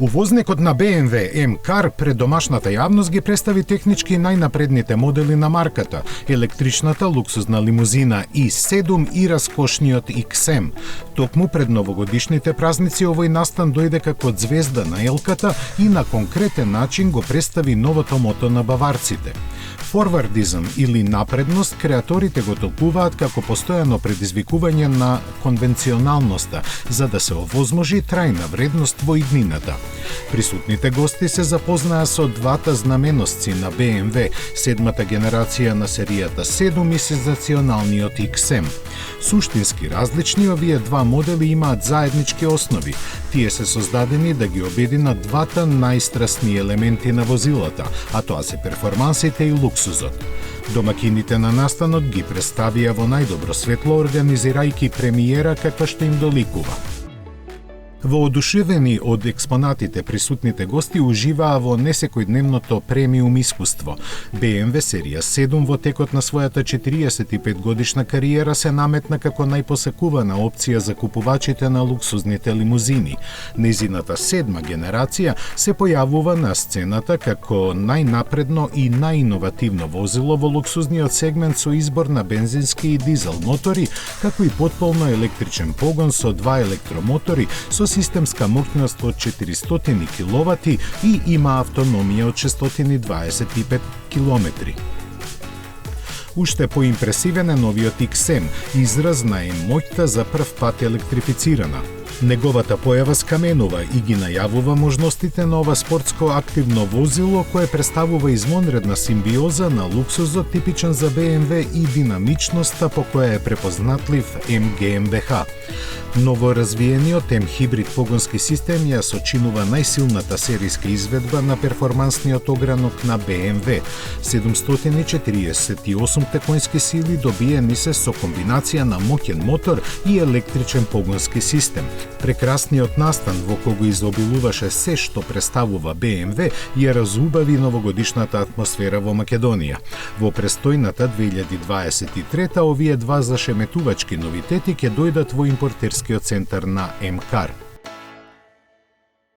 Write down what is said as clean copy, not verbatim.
Увозникот на BMW M-Car пред домашната јавност ги представи технички најнапредните модели на марката, електричната луксузна лимузина i7 и раскошниот XM. Токму пред новогодишните празници овој настан дојде како звезда на елката и на конкретен начин го представи новото мото на баварците. Форвардизм или напредност креаторите го толкуваат како постојано предизвикување на конвенционалноста, за да се овозможи трајна вредност во иднината. Присутните гости се запознаа со двата знаменосци на BMW, седмата генерација на серијата 7 и сензационалниот XM. Суштински различни, овие два модели имаат заеднички основи. Тие се создадени да ги обединат двата најстрасни елементи на возилата, а тоа се перформансите и луксузот. Домакините на настанот ги представија во најдобро светло, организирајќи премиера каква што им доликува. Воодушевени од експонатите, присутните гости уживаа во несекојдневното премиум искуство. BMW серија 7 во текот на својата 45 годишна кариера се наметна како најпосакувана опција за купувачите на луксузните лимузини. Незината седма генерација се појавува на сцената како најнапредно и најиновативно возило во луксузниот сегмент со избор на бензински и дизел мотори, како и потполно електричен погон со два електромотори со системска моќност од 400 киловати и има автономија од 625 километри. Уште поимпресивен е новиот XM, израз на моќта за прв пат електрифицирана. Неговата појава скаменува и ги најавува можностите на ова спортско активно возило кое представува извонредна симбиоза на луксузот типичен за BMW и динамичноста по која е препознатлив M GmbH. Новоразвиениот M-хибрид погонски систем ја сочинува најсилната серијска изведба на перформансниот огранок на BMW. 748 конски сили добиени се со комбинација на моќен мотор и електричен погонски систем. Прекрасниот настан во кого изобилуваше се што представува BMW ја разубави новогодишната атмосфера во Македонија. Во престојната 2023 овие два зашеметувачки новитети ќе дојдат во импортерскиот центар на M-Car.